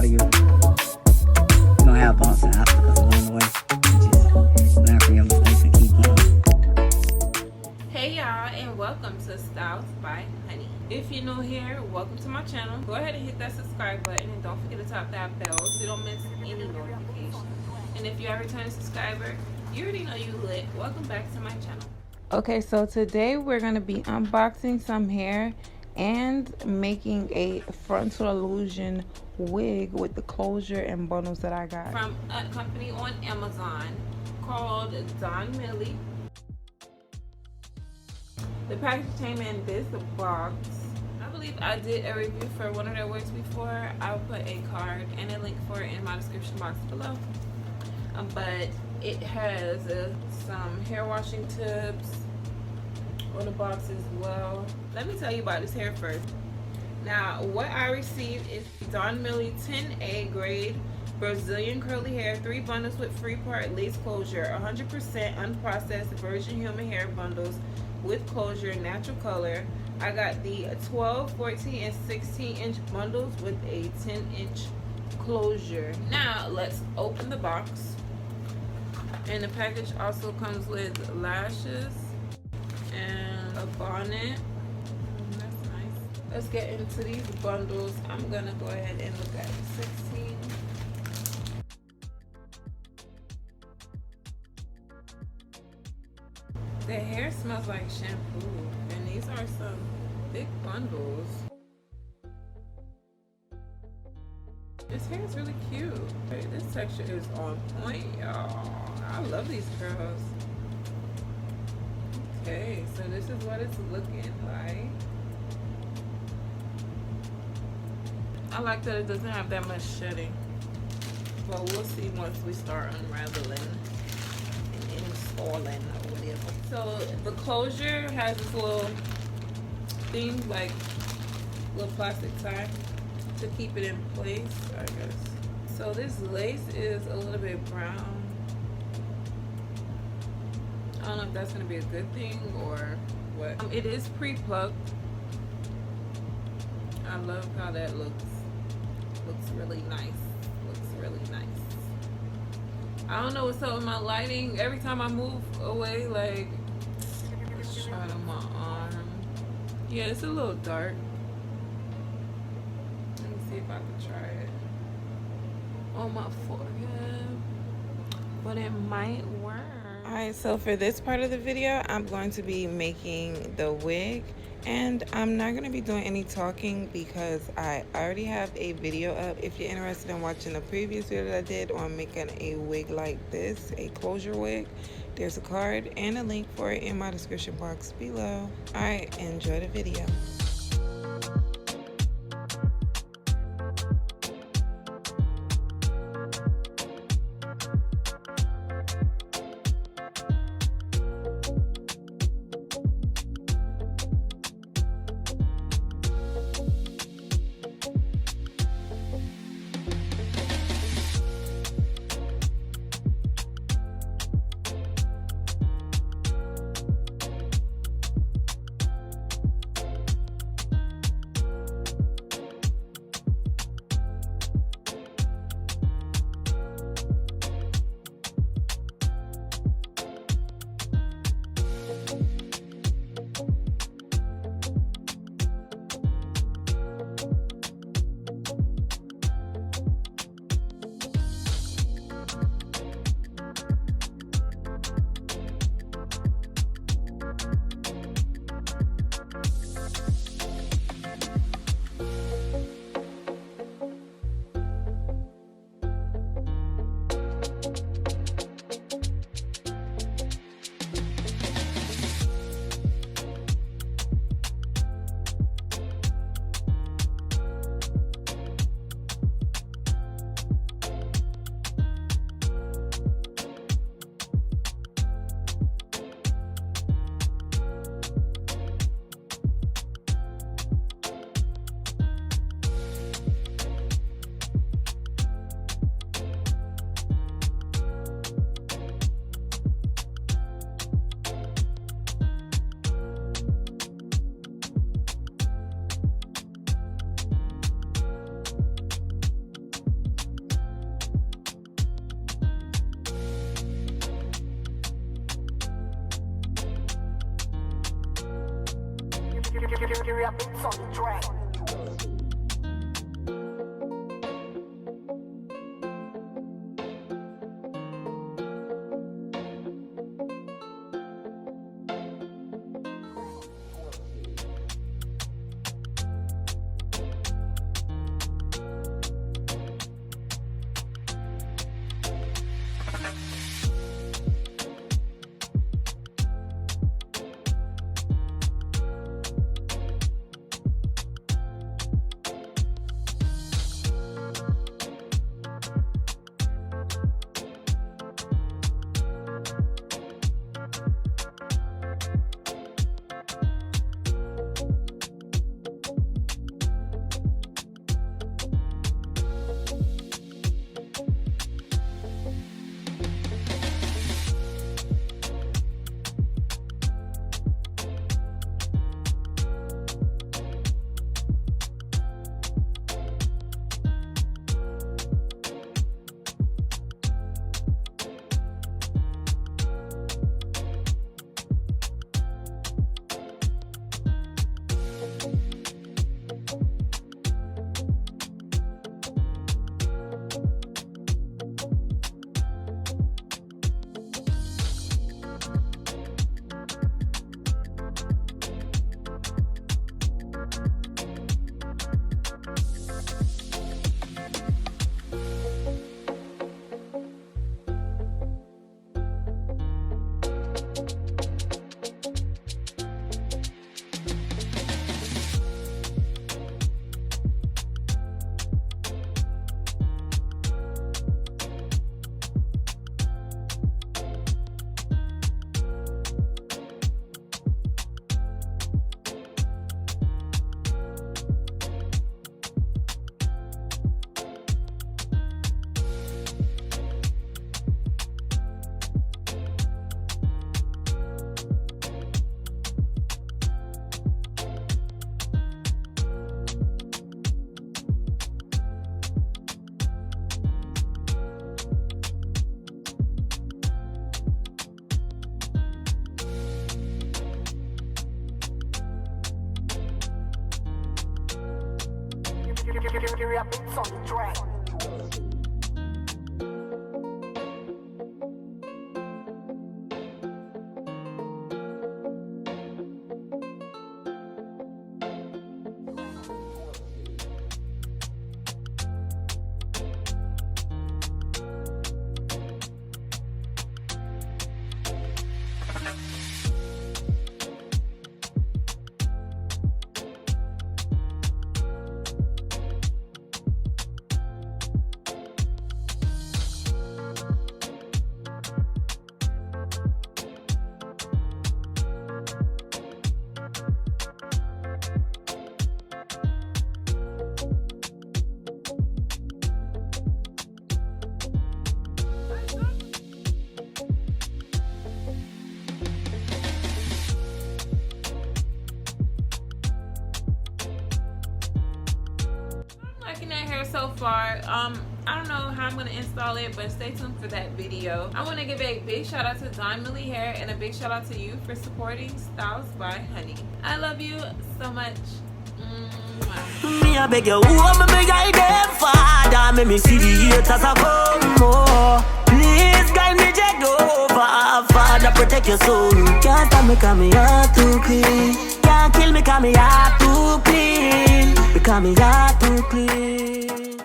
of you gonna have bumps and obstacles along the way. Just learn from your mistakes and keep going. Hey y'all, and welcome to Styles by Honey. If you're new here, welcome to my channel. Go ahead and hit that subscribe button and don't forget to tap that bell so you don't miss any notifications. And if you're a returning subscriber, you already know you lit. Welcome back to my channel. Okay, so today we're going to be unboxing some hair and making a frontal illusion wig with the closure and bundles that I got from a company on Amazon called DONMILY. The package came in this box. I believe I did a review for one of their wigs before. I'll put a card and a link for it in my description box below. But it has some hair washing tips on the box as well. Let me tell you about this hair first. Now, what I received is DONMILY 10A grade Brazilian curly hair, 3 bundles with free part lace closure, 100% unprocessed virgin human hair bundles with closure, natural color. I got the 12, 14, and 16 inch bundles with a 10 inch closure. Now, let's open the box. And the package also comes with lashes and a bonnet. That's nice. Let's get into these bundles. I'm gonna go ahead and look at 16. The hair smells like shampoo, and these are some big bundles. This hair is really cute. This texture is on point, y'all. I love these curls. Okay, so this is what it's looking like. I like that it doesn't have that much shedding, but we'll see once we start unraveling and installing or whatever. So the closure has this little thing, like little plastic tie to keep it in place, I guess. So this lace is a little bit brown. I don't know if that's gonna be a good thing or what. It is pre-plucked. I love how that looks. Looks really nice. Looks really nice. I don't know what's up with my lighting. Every time I move away, like, let's try it on my arm. Yeah, it's a little dark. Let me see if I can try it on my forehead, but it might work. Alright, so for this part of the video, I'm going to be making the wig, and I'm not going to be doing any talking because I already have a video up. If you're interested in watching the previous video that I did on making a wig like this, a closure wig, there's a card and a link for it in my description box below. Alright, enjoy the video. Kiirya beats on the track. Kiirya beats on the track. Liking that hair so far. I don't know how I'm gonna install it, but stay tuned for that video. I want to give a big shout out to DONMILY hair and a big shout out to you for supporting Styles by Honey. I love you so much. Me I beg you, me beg I them father, make me see the haters a come more. Please guide me jet over, Father protect your soul. Can't stop me 'cause me heart too clean. Can't kill me 'cause me heart too clean. Because me heart too clean.